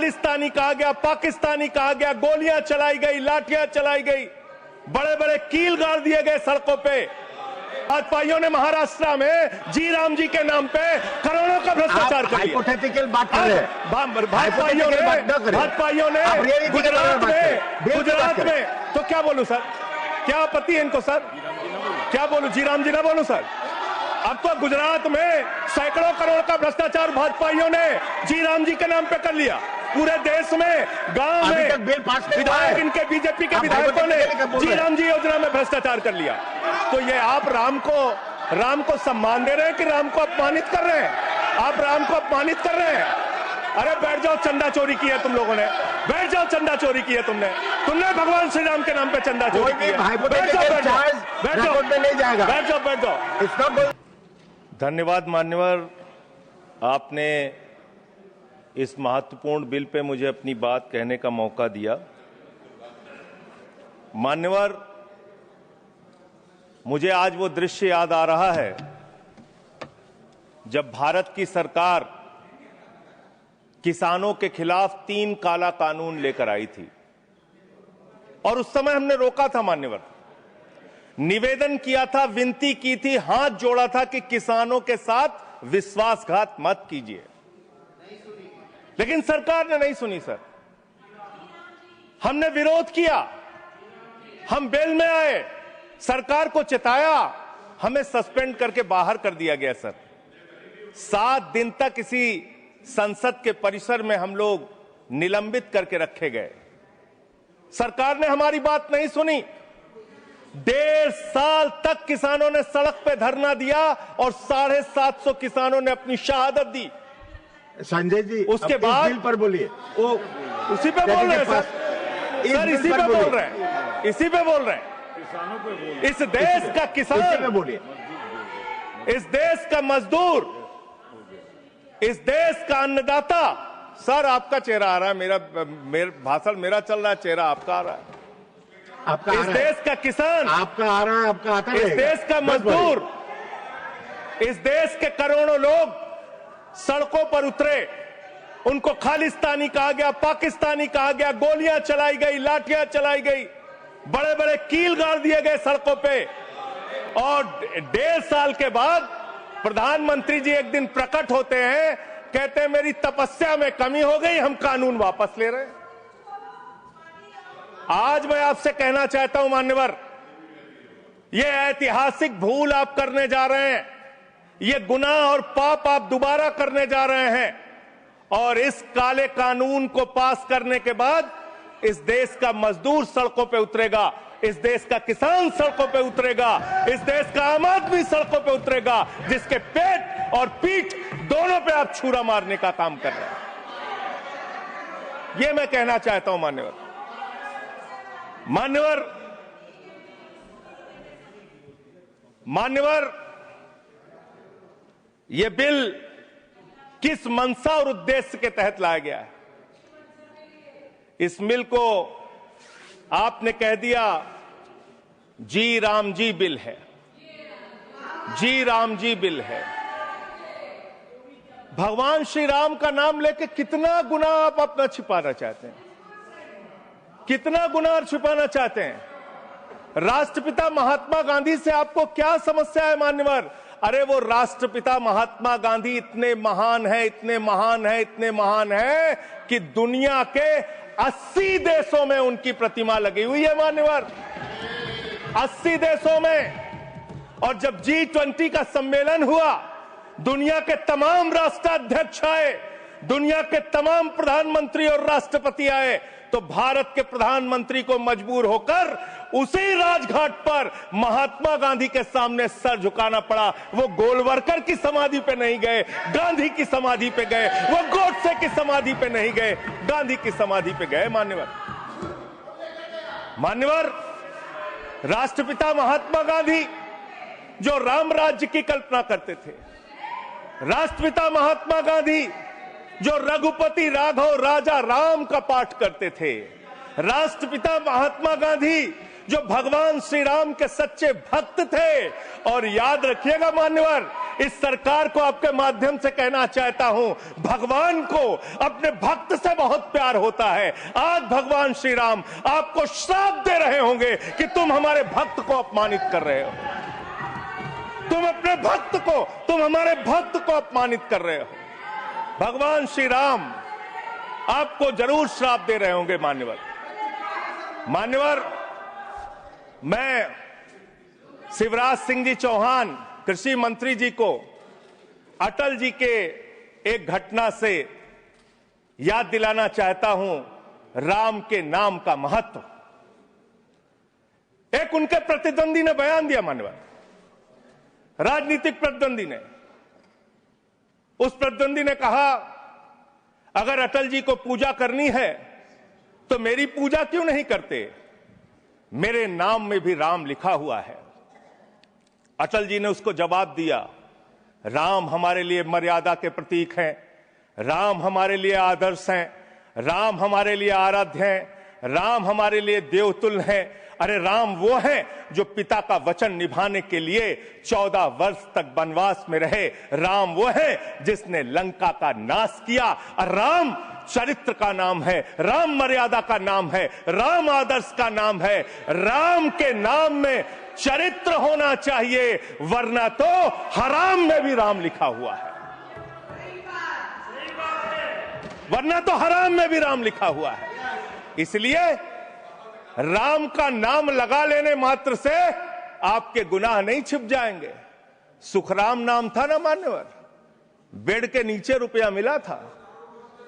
खालिस्तानी कहा गया, पाकिस्तानी कहा गया, गोलियां चलाई गई, लाठियां चलाई गई, बड़े बड़े कील गाड़ दिए गए सड़कों पे। भाजपाइयों ने महाराष्ट्र में जी राम जी के नाम पे करोड़ों का भ्रष्टाचार कर लिया। हाइपोथेटिकल बात कर रहे हैं। भाजपाइयों ने गुजरात में तो क्या बोलूं सर, क्या आपत्ति है इनको सर, क्या बोलूं, जी राम जी ना बोलूं सर? अब तो गुजरात में सैकड़ों करोड़ का भ्रष्टाचार भाजपाइयों ने जी राम जी के नाम पे कर लिया। पूरे देश में, गांव में विधायक, इनके बीजेपी के विधायकों ने जी राम जी योजना में भ्रष्टाचार कर लिया। तो ये आप राम को सम्मान दे रहे हैं कि राम को अपमानित कर रहे हैं? आप राम को अपमानित कर रहे हैं। अरे बैठ जाओ, चंदा चोरी की है तुम लोगों ने, बैठ जाओ, चंदा चोरी की है तुमने भगवान श्री राम के नाम पे चंदा चोरी की है। बैठ जाओ। धन्यवाद मान्यवर, आपने इस महत्वपूर्ण बिल पे मुझे अपनी बात कहने का मौका दिया। मान्यवर, मुझे आज वो दृश्य याद आ रहा है जब भारत की सरकार किसानों के खिलाफ 3 काला कानून लेकर आई थी, और उस समय हमने रोका था मान्यवर, निवेदन किया था, विनती की थी, हाथ जोड़ा था कि किसानों के साथ विश्वासघात मत कीजिए, लेकिन सरकार ने नहीं सुनी सर। हमने विरोध किया, हम बेल में आए, सरकार को चिताया, हमें सस्पेंड करके बाहर कर दिया गया सर। 7 दिन तक इसी संसद के परिसर में हम लोग निलंबित करके रखे गए। सरकार ने हमारी बात नहीं सुनी। 1.5 साल तक किसानों ने सड़क पे धरना दिया और 750 किसानों ने अपनी शहादत दी। संजय जी, उसके बाद बिल पर बोलिए। वो उसी पे बोल रहे हैं सर, इसी पे बोल रहे हैं, इसी पे बोल रहे हैं। इस देश का किसान, बोलिए, इस देश का मजदूर, इस देश का अन्नदाता। सर आपका चेहरा आ रहा है, मेरा भाषण मेरा चल रहा है, चेहरा आपका आ रहा है। आपका इस देश का किसान आपका आ रहा है, आपका आता है। इस देश का मजदूर, इस देश के करोड़ों लोग सड़कों पर उतरे, उनको खालिस्तानी कहा गया, पाकिस्तानी कहा गया, गोलियां चलाई गई, लाठियां चलाई गई, बड़े बड़े कील गाड़ दिए गए सड़कों पे। और 1.5 साल के बाद प्रधानमंत्री जी एक दिन प्रकट होते हैं, कहते हैं मेरी तपस्या में कमी हो गई, हम कानून वापस ले रहे हैं। आज मैं आपसे कहना चाहता हूं मान्यवर, यह ऐतिहासिक भूल आप करने जा रहे हैं, ये गुनाह और पाप आप दोबारा करने जा रहे हैं। और इस काले कानून को पास करने के बाद इस देश का मजदूर सड़कों पे उतरेगा, इस देश का किसान सड़कों पे उतरेगा, इस देश का आम आदमी सड़कों पे उतरेगा, जिसके पेट और पीठ दोनों पे आप छुरा मारने का काम कर रहे हैं। ये मैं कहना चाहता हूं मान्यवर, यह बिल किस मंशा और उद्देश्य के तहत लाया गया है? इस बिल को आपने कह दिया जी राम जी बिल है, जी राम जी बिल है। भगवान श्री राम का नाम लेके कितना गुनाह आप अपना छिपाना चाहते हैं, कितना गुनाह छिपाना चाहते हैं? राष्ट्रपिता महात्मा गांधी से आपको क्या समस्या है मान्यवर? अरे वो राष्ट्रपिता महात्मा गांधी इतने महान है, इतने महान है, इतने महान है कि दुनिया के 80 देशों में उनकी प्रतिमा लगी हुई है मान्यवर, 80 देशों में। और जब G20 का सम्मेलन हुआ, दुनिया के तमाम राष्ट्राध्यक्ष आए, दुनिया के तमाम प्रधानमंत्री और राष्ट्रपति आए, तो भारत के प्रधानमंत्री को मजबूर होकर उसी राजघाट पर महात्मा गांधी के सामने सर झुकाना पड़ा। वो गोलवरकर की समाधि पे नहीं गए, गांधी की समाधि पे गए। वो गोडसे की समाधि पे नहीं गए, गांधी की समाधि पे गए। मान्यवर, राष्ट्रपिता महात्मा गांधी जो राम राज्य की कल्पना करते थे, राष्ट्रपिता महात्मा गांधी जो रघुपति राघव राजा राम का पाठ करते थे, राष्ट्रपिता महात्मा गांधी जो भगवान श्री राम के सच्चे भक्त थे। और याद रखिएगा मान्यवर, इस सरकार को आपके माध्यम से कहना चाहता हूं, भगवान को अपने भक्त से बहुत प्यार होता है। आज भगवान श्री राम आपको श्राप दे रहे होंगे कि तुम हमारे भक्त को अपमानित कर रहे हो, तुम अपने भक्त को, तुम हमारे भक्त को अपमानित कर रहे हो। भगवान श्री राम आपको जरूर श्राप दे रहे होंगे मान्यवर। मैं शिवराज सिंह जी चौहान कृषि मंत्री जी को अटल जी के एक घटना से याद दिलाना चाहता हूं, राम के नाम का महत्व। एक उनके प्रतिद्वंदी ने बयान दिया मान्यवर, राजनीतिक प्रतिद्वंदी ने। उस प्रतिद्वंदी ने कहा, अगर अटल जी को पूजा करनी है तो मेरी पूजा क्यों नहीं करते, मेरे नाम में भी राम लिखा हुआ है। अटल जी ने उसको जवाब दिया, राम हमारे लिए मर्यादा के प्रतीक हैं, राम हमारे लिए आदर्श हैं, राम हमारे लिए आराध्य हैं, राम हमारे लिए देवतुल्य हैं। अरे राम वो हैं जो पिता का वचन निभाने के लिए 14 वर्ष तक वनवास में रहे। राम वो हैं जिसने लंका का नाश किया। और राम चरित्र का नाम है, राम मर्यादा का नाम है, राम आदर्श का नाम है। राम के नाम में चरित्र होना चाहिए, वरना तो हराम में भी राम लिखा हुआ है, वरना तो हराम में भी राम लिखा हुआ है। इसलिए राम का नाम लगा लेने मात्र से आपके गुनाह नहीं छिप जाएंगे। सुखराम नाम था ना मान्यवर, बेड के नीचे रुपया मिला था,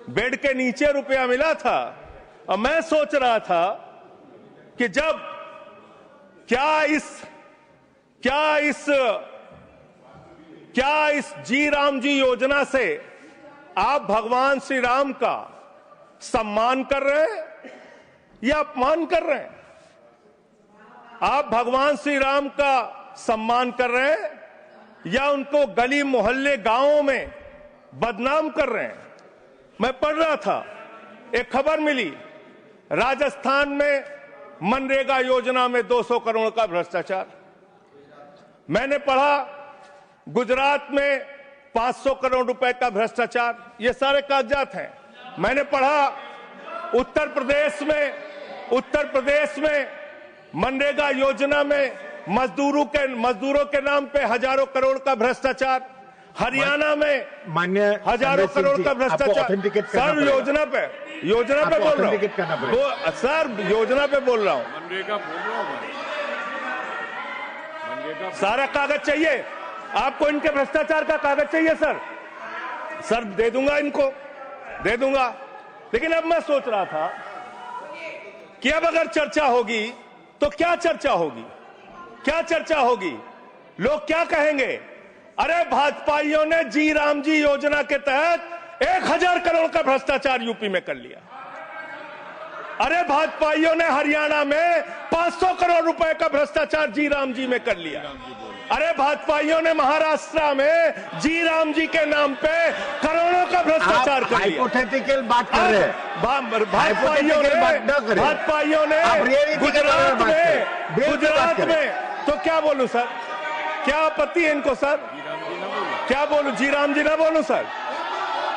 बेड के नीचे रुपया मिला था। और मैं सोच रहा था कि जब क्या इस जी राम जी योजना से आप भगवान श्री राम का सम्मान कर रहे हैं या अपमान कर रहे हैं? आप भगवान श्री राम का सम्मान कर रहे हैं या उनको गली मोहल्ले गांवों में बदनाम कर रहे हैं? मैं पढ़ रहा था, एक खबर मिली, राजस्थान में मनरेगा योजना में 200 करोड़ का भ्रष्टाचार। मैंने पढ़ा गुजरात में 500 करोड़ रुपए का भ्रष्टाचार। ये सारे कागजात हैं। मैंने पढ़ा उत्तर प्रदेश में मनरेगा योजना में मजदूरों के नाम पे हजारों करोड़ का भ्रष्टाचार। हरियाणा में मान्य हजारों करोड़ का भ्रष्टाचार। सर योजना पे बोल रहा हूँ, सर योजना पे बोल रहा हूँ। सारा कागज चाहिए आपको, इनके भ्रष्टाचार का कागज चाहिए सर दे दूंगा, इनको दे दूंगा। लेकिन अब मैं सोच रहा था कि अब अगर चर्चा होगी तो क्या चर्चा होगी, लोग क्या कहेंगे? अरे भाजपाइयों ने जी राम जी योजना के तहत 1000 करोड़ का भ्रष्टाचार यूपी में कर लिया। अरे भाजपाइयों ने हरियाणा में 500 करोड़ रुपए का भ्रष्टाचार जी राम जी में कर लिया। अरे भाजपाइयों ने महाराष्ट्र में जी राम जी के नाम पे करोड़ों का भ्रष्टाचार कर लिया। हाइपोथेटिकल बात कर रहे हैं। भाजपाइयों ने गुजरात में तो क्या बोलूं सर, क्या आपत्ति है इनको सर? क्या बोलूं, जी राम जी ना बोलूं सर?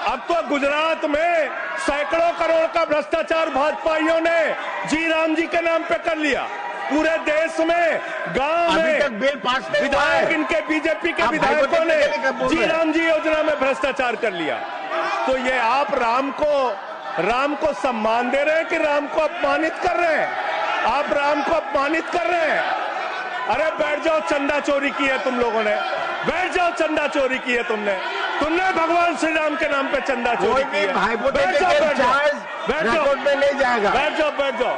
अब तो गुजरात में सैकड़ों करोड़ का भ्रष्टाचार भाजपाइयों ने जी राम जी के नाम पे कर लिया। पूरे देश में गांव में बिल पास नहीं हुआ है। विधायक इनके बीजेपी के विधायकों ने जी राम जी योजना में भ्रष्टाचार कर लिया। तो ये आप राम को सम्मान दे रहे हैं कि राम को अपमानित कर रहे हैं? आप राम को अपमानित कर रहे हैं। अरे बैठ जाओ, चंदा चोरी की है तुम लोगों ने, बैठ जाओ, चंदा चोरी की है तुमने भगवान श्री राम के नाम पे चंदा चोरी की है। बैठ जाओ, बैठ जाओ।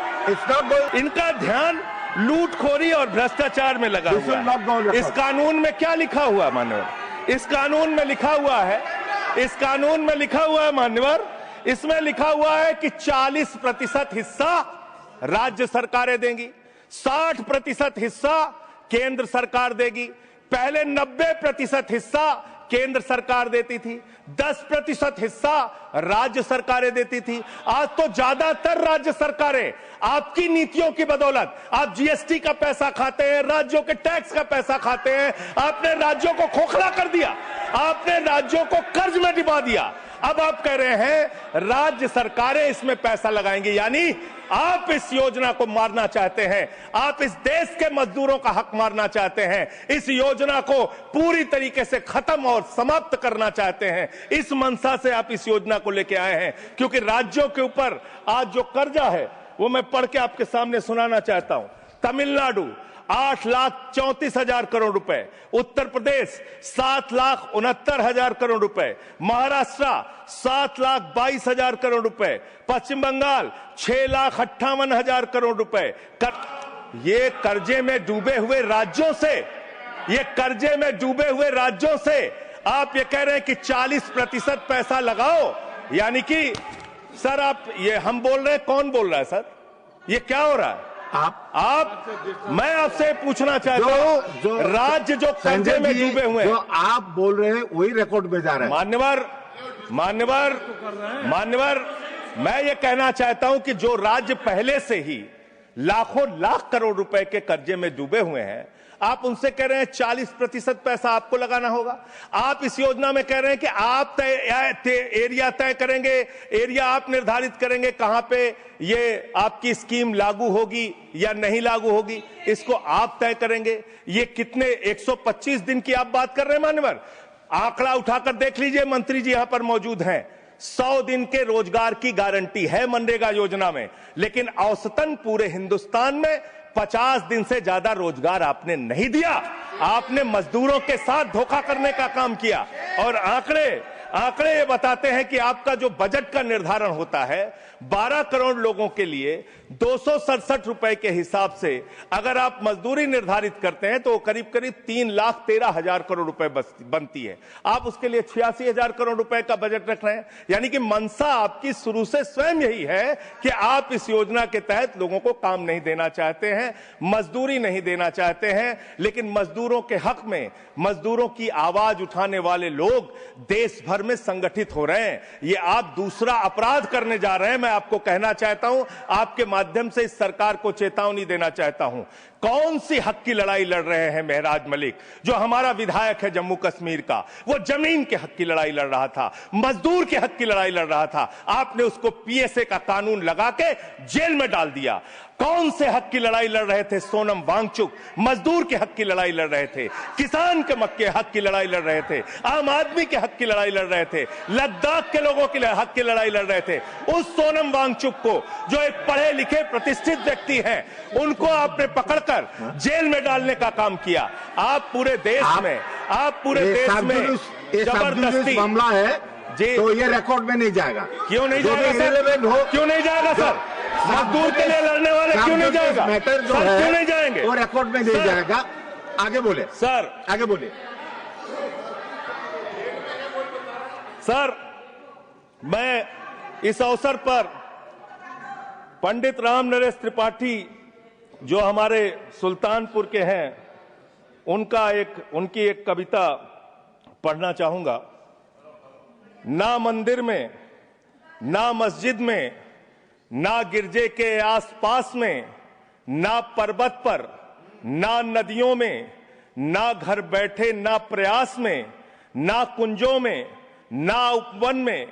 इनका ध्यान लूटखोरी और भ्रष्टाचार में लगा हुआ है। इस कानून में क्या लिखा हुआ है मान्यवर? इस कानून में लिखा हुआ है मान्यवर, इसमें लिखा हुआ है कि 40% हिस्सा राज्य सरकारें देंगी, 60% हिस्सा केंद्र सरकार देगी। पहले 90% हिस्सा केंद्र सरकार देती थी, 10% हिस्सा राज्य सरकारें देती थी। आज तो ज्यादातर राज्य सरकारें आपकी नीतियों की बदौलत, आप जीएसटी का पैसा खाते हैं, राज्यों के टैक्स का पैसा खाते हैं। आपने राज्यों को खोखला कर दिया, आपने राज्यों को कर्ज में डुबा दिया। अब आप कह रहे हैं राज्य सरकारें इसमें पैसा लगाएंगी, यानी आप इस योजना को मारना चाहते हैं, आप इस देश के मजदूरों का हक मारना चाहते हैं, इस योजना को पूरी तरीके से खत्म और समाप्त करना चाहते हैं। इस मंशा से आप इस योजना को लेके आए हैं, क्योंकि राज्यों के ऊपर आज जो कर्जा है वो मैं पढ़ के आपके सामने सुनाना चाहता हूं। तमिलनाडु 8,34,000 करोड़ रुपए, उत्तर प्रदेश 7,69,000 करोड़ रुपए, महाराष्ट्र 7,22,000 करोड़ रुपए, पश्चिम बंगाल 6,58,000 करोड़ रुपए। ये कर्जे में डूबे हुए राज्यों से, ये कर्जे में डूबे हुए राज्यों से आप ये कह रहे हैं कि 40% पैसा लगाओ, यानी कि सर आप ये हम बोल रहे हैं, कौन बोल रहा है सर? ये क्या हो रहा है? मैं आपसे पूछना चाहता हूं, राज्य जो कर्जे में डूबे हुए हैं, जो आप बोल रहे हैं वही रिकॉर्ड में जा रहा है। मान्यवर, मैं ये कहना चाहता हूं कि जो राज्य पहले से ही लाखों लाख करोड़ रुपए के कर्जे में डूबे हुए हैं, आप उनसे कह रहे हैं 40% पैसा आपको लगाना होगा। आप इस योजना में कह रहे हैं कि आप एरिया तय करेंगे, एरिया आप निर्धारित करेंगे कहां पे ये आपकी स्कीम लागू होगी या नहीं लागू होगी, इसको आप तय करेंगे। ये कितने 125 दिन की आप बात कर रहे हैं मान्यवर? आंकड़ा उठाकर देख लीजिए, मंत्री जी यहां पर मौजूद हैं। 100 दिन के रोजगार की गारंटी है मनरेगा योजना में, लेकिन औसतन पूरे हिंदुस्तान में 50 दिन से ज्यादा रोजगार आपने नहीं दिया। आपने मजदूरों के साथ धोखा करने का काम किया। और आंकड़े ये बताते हैं कि आपका जो बजट का निर्धारण होता है 12 करोड़ लोगों के लिए 267 रुपए के हिसाब से अगर आप मजदूरी निर्धारित करते हैं तो करीब करीब 3,13,000 करोड़ रुपए बनती है। आप उसके लिए 86,000 करोड़ रुपए का बजट रख रहे हैं, यानी कि मंशा आपकी शुरू से स्वयं यही है कि आप इस योजना के तहत लोगों को काम नहीं देना चाहते हैं, मजदूरी नहीं देना चाहते हैं। लेकिन मजदूरों के हक में, मजदूरों की आवाज उठाने वाले लोग देश भर में संगठित हो रहे हैं। ये आप दूसरा अपराध करने जा रहे हैं। मैं आपको कहना चाहता हूं, आपके माध्यम से इस सरकार को चेतावनी देना चाहता हूं। कौन सी हक की लड़ाई लड़ रहे हैं महराज मलिक, जो हमारा विधायक है जम्मू कश्मीर का? वो जमीन के हक की लड़ाई लड़ रहा था, मजदूर के हक की लड़ाई लड़ रहा था। आपने उसको पीएसए का कानून लगा के जेल में डाल दिया। कौन से हक की लड़ाई लड़ रहे थे सोनम वांगचुक? मजदूर के हक की लड़ाई लड़ रहे थे, किसान के हक की लड़ाई लड़ रहे थे, आम आदमी के हक की लड़ाई लड़ रहे थे, लद्दाख के लोगों के हक की लड़ाई लड़ रहे थे। उस सोनम वांगचुक को, जो एक पढ़े लिखे प्रतिष्ठित व्यक्ति हैं, उनको आपने पकड़कर जेल में डालने का काम किया। आप पूरे देश में जबरदस्ती मामला है जी, तो ये रिकॉर्ड में नहीं जाएगा। क्यों नहीं जाएगा सर? क्यों नहीं जाएगा सर? मजदूर के लिए लड़ने वाले क्यों नहीं जाएगा? मैटर जो सर है क्यों नहीं जाएंगे? वो रिकॉर्ड में नहीं जाएगा। आगे बोले सर, आगे बोले सर। मैं इस अवसर पर पंडित राम नरेश त्रिपाठी, जो हमारे सुल्तानपुर के हैं, उनकी एक कविता पढ़ना चाहूंगा। ना मंदिर में, ना मस्जिद में, ना गिरजे के आसपास में, ना पर्वत पर, ना नदियों में, ना घर बैठे, ना प्रयास में, ना कुंजों में, ना उपवन में,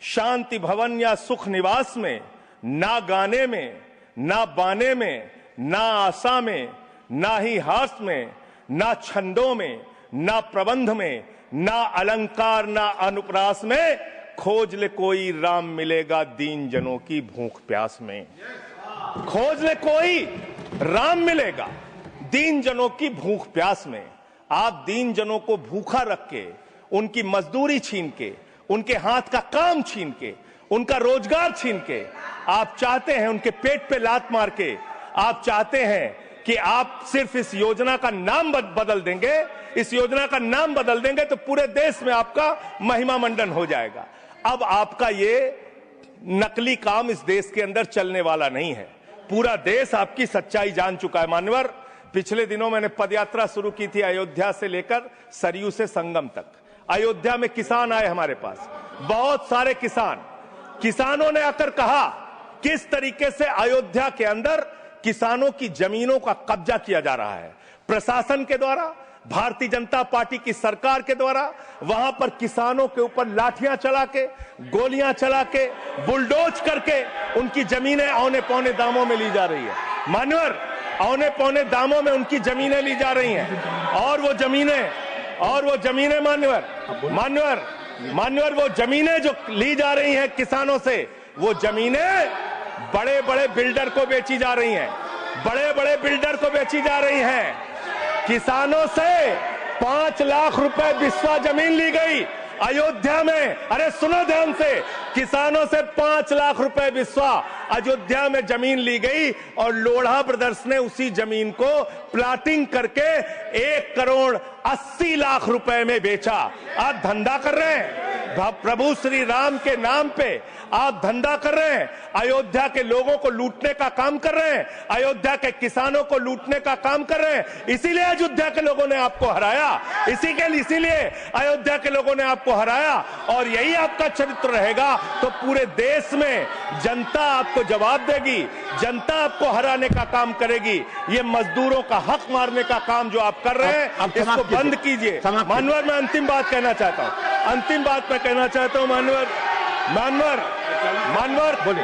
शांति भवन या सुख निवास में, ना गाने में, ना बाने में, ना आशा में, ना ही हास में, ना छंदों में, ना प्रबंध में, ना अलंकार, ना अनुप्रास में, खोज ले कोई राम मिलेगा दीन जनों की भूख प्यास में। खोज ले कोई राम मिलेगा दीन जनों की भूख प्यास में। आप दीन जनों को भूखा रख के, उनकी मजदूरी छीन के, उनके हाथ का काम छीन के, उनका रोजगार छीन के, आप चाहते हैं उनके पेट पे लात मार के, आप चाहते हैं कि आप सिर्फ इस योजना का नाम बदल देंगे, इस योजना का नाम बदल देंगे तो पूरे देश में आपका महिमा मंडन हो जाएगा। अब आपका ये नकली काम इस देश के अंदर चलने वाला नहीं है। पूरा देश आपकी सच्चाई जान चुका है मान्यवर। पिछले दिनों मैंने पदयात्रा शुरू की थी अयोध्या से लेकर सरयू से संगम तक। अयोध्या में किसान आए हमारे पास, बहुत सारे किसानों ने आकर कहा किस तरीके से अयोध्या के अंदर किसानों की जमीनों का कब्जा किया जा रहा है प्रशासन के द्वारा, भारतीय जनता पार्टी की सरकार के द्वारा। वहां पर किसानों के ऊपर लाठियां चला के, गोलियां चला के, बुलडोज करके उनकी जमीनें औने पौने दामों में ली जा रही है। मान्यवर, औने पौने दामों में उनकी जमीनें ली जा रही हैं। और वो जमीनें मान्यवर वो जमीनें जो ली जा रही हैं किसानों से, वो जमीनें बड़े बड़े बिल्डर को बेची जा रही हैं, किसानों से 5 लाख रुपए बिस्वा जमीन ली गई अयोध्या में। अरे सुनो ध्यान से, किसानों से 5 लाख रुपए बिस्वा अयोध्या में जमीन ली गई और लोढ़ा ब्रदर्स ने उसी जमीन को प्लाटिंग करके 1,80,00,000 रुपए में बेचा। आप धंधा कर रहे हैं प्रभु श्री राम के नाम पे, आप धंधा कर रहे हैं, अयोध्या के लोगों को लूटने का काम कर रहे हैं, अयोध्या के किसानों को लूटने का काम कर रहे हैं। इसीलिए अयोध्या के लोगों ने आपको हराया, इसीलिए अयोध्या के लोगों ने आपको हराया। और यही आपका चरित्र रहेगा तो पूरे देश में जनता आपको जवाब देगी, जनता आपको हराने का काम करेगी। ये मजदूरों का हक मारने का काम जो आप कर रहे हैं, इसको बंद कीजिए। मानवर, मैं अंतिम बात कहना चाहता हूं, मानवर बोले,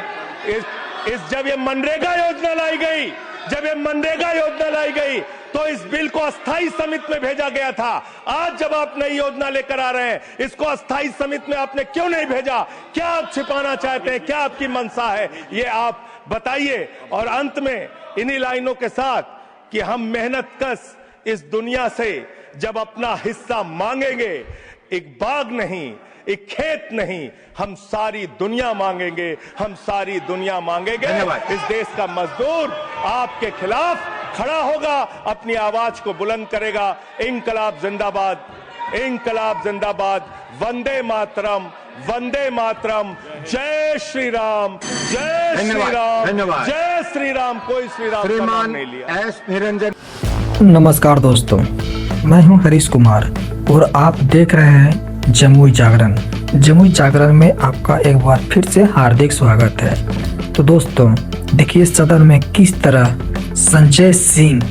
जब ये मनरेगा योजना लाई गई तो इस बिल को अस्थायी समिति में भेजा गया था। आज जब आप नई योजना लेकर आ रहे हैं, इसको अस्थायी समिति में आपने क्यों नहीं भेजा? क्या आप छिपाना चाहते हैं? क्या आपकी मंशा है? ये आप बताइए। और अंत में इन्हीं लाइनों के साथ कि हम मेहनत कश इस दुनिया से जब अपना हिस्सा मांगेंगे, एक बाग नहीं, एक खेत नहीं, हम सारी दुनिया मांगेंगे। इस देश का मजदूर आपके खिलाफ खड़ा होगा, अपनी आवाज को बुलंद करेगा। इंकलाब जिंदाबाद, वंदे मातरम, जय श्री राम, जय श्री राम। कोई श्री राम का नाम नहीं लिया। एस निरंजन। नमस्कार दोस्तों, मैं हूं हरीश कुमार और आप देख रहे हैं जमुई जागरण में आपका एक बार फिर से हार्दिक स्वागत है। तो दोस्तों देखिए सदन में किस तरह संजय सिंह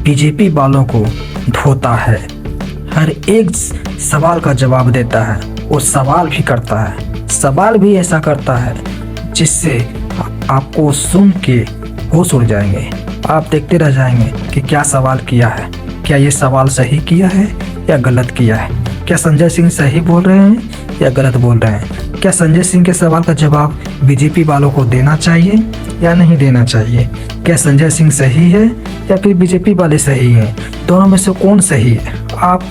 बीजेपी वालों को धोता है, हर एक सवाल का जवाब देता है, वो सवाल भी करता है, सवाल भी ऐसा करता है जिससे आपको सुन के होश उड़ जाएंगे। आप देखते रह जाएंगे कि क्या सवाल किया है, क्या ये सवाल सही किया है या गलत किया है, क्या संजय सिंह सही बोल रहे हैं या गलत बोल रहे हैं, क्या संजय सिंह के सवाल का जवाब बीजेपी वालों को देना चाहिए या नहीं देना चाहिए, क्या संजय सिंह सही है या फिर बीजेपी वाले सही हैं, दोनों में से कौन सही है। आप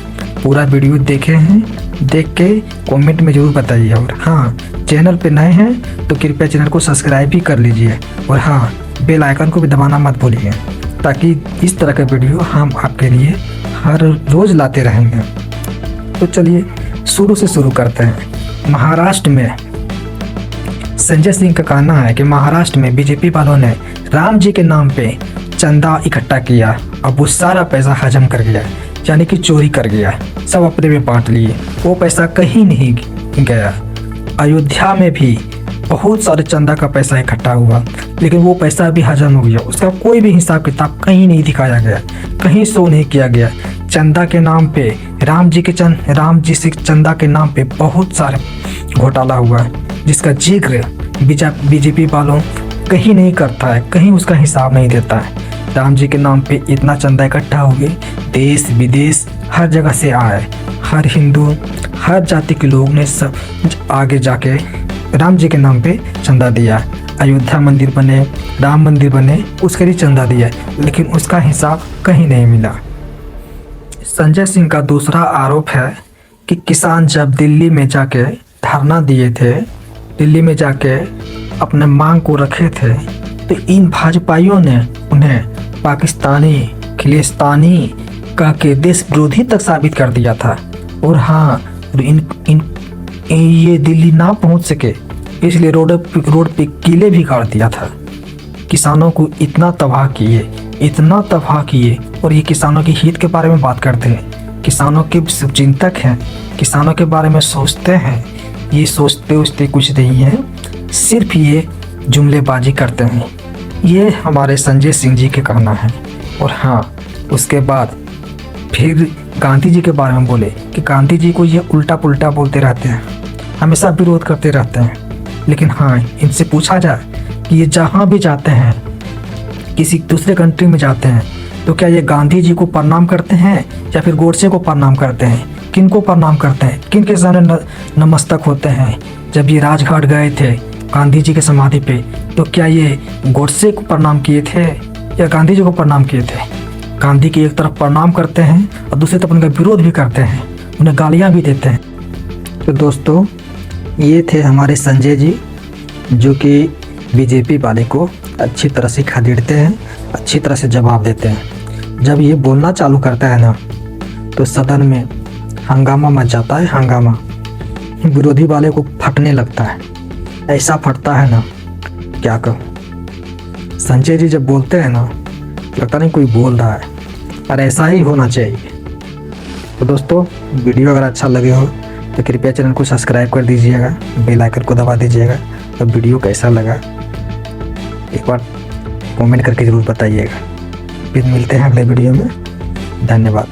पूरा वीडियो देखे हैं, देख के कमेंट में जरूर बताइए। और हाँ, चैनल पे नए हैं तो कृपया चैनल को सब्सक्राइब भी कर लीजिए और हाँ, बेल आइकन को भी दबाना मत भूलिए, ताकि इस तरह का वीडियो हम आपके लिए हर रोज लाते रहेंगे। तो चलिए शुरू से शुरू करते हैं। महाराष्ट्र में संजय सिंह का कहना है कि महाराष्ट्र में बीजेपी वालों ने राम जी के नाम पे चंदा इकट्ठा किया, अब वो सारा पैसा हजम कर गया, यानी कि चोरी कर गया, सब अपने में बांट लिए, वो पैसा कहीं नहीं गया। अयोध्या में भी बहुत सारे चंदा का पैसा इकट्ठा हुआ, लेकिन वो पैसा भी हजम हो गया, उसका कोई भी हिसाब किताब कहीं नहीं दिखाया गया, कहीं शो नहीं किया गया। चंदा के नाम पे राम जी से चंदा के नाम पे बहुत सारे घोटाला हुआ, जिसका जिक्र बीजेपी वालों कहीं नहीं करता है, कहीं उसका हिसाब नहीं देता है। राम जी के नाम पे इतना चंदा इकट्ठा हो गया, देश विदेश हर जगह से आए, हर हिंदू हर जाति के लोग ने सब आगे जाके राम जी के नाम पे चंदा दिया। अयोध्या मंदिर बने, राम मंदिर बने, उसके लिए चंदा दिया, लेकिन उसका हिसाब कहीं नहीं मिला। संजय सिंह का दूसरा आरोप है कि किसान जब दिल्ली में जाके धरना दिए थे, दिल्ली में जाके अपने मांग को रखे थे, तो इन भाजपाइयों ने उन्हें पाकिस्तानी, खिलिस्तानी कह के देश विरोधी तक साबित कर दिया था। और हाँ, ये दिल्ली ना पहुंच सके इसलिए रोड पे किले भी गाड़ दिया था। किसानों को इतना तबाह किए, और ये किसानों के हित के बारे में बात करते हैं किसानों के शुभचिंतक हैं, किसानों के बारे में सोचते हैं, ये सोचते कुछ नहीं है, सिर्फ ये जुमलेबाजी करते हैं। ये हमारे संजय सिंह जी के कहना है। और हाँ, उसके बाद फिर गांधी जी के बारे में बोले कि गांधी जी को ये उल्टा पुल्टा बोलते रहते हैं, हमेशा विरोध करते रहते हैं। लेकिन हाँ, इनसे पूछा जाए कि ये जहाँ भी जाते हैं, किसी दूसरे कंट्री में जाते हैं, तो क्या ये गांधी जी को प्रणाम करते हैं या फिर गोडसे को प्रणाम करते हैं? किन को प्रणाम करते हैं? किन के सामने नमस्तक होते हैं? जब ये राजघाट गए थे गांधी जी के समाधि पे, तो क्या ये गोडसे को प्रणाम किए थे या गांधी जी को प्रणाम किए थे? गांधी की एक तरफ प्रणाम करते हैं और दूसरी तरफ उनका विरोध भी करते हैं, उन्हें गालियाँ भी देते हैं। तो दोस्तों, ये थे हमारे संजय जी, जो कि बीजेपी वाले को अच्छी तरह से खदेड़ते हैं, अच्छी तरह से जवाब देते हैं। जब ये बोलना चालू करता है ना, तो सदन में हंगामा मच जाता है, हंगामा। विरोधी वाले को फटने लगता है, ऐसा फटता है ना, क्या कहूँ। संजय जी जब बोलते हैं ना, लगता नहीं कोई बोल रहा है, और ऐसा ही होना चाहिए। तो दोस्तों, वीडियो अगर अच्छा लगे हो तो कृपया चैनल को सब्सक्राइब कर दीजिएगा, बेल आइकन को दबा दीजिएगा। तो वीडियो कैसा लगा एक बार कमेंट करके ज़रूर बताइएगा। फिर मिलते हैं अगले वीडियो में। धन्यवाद।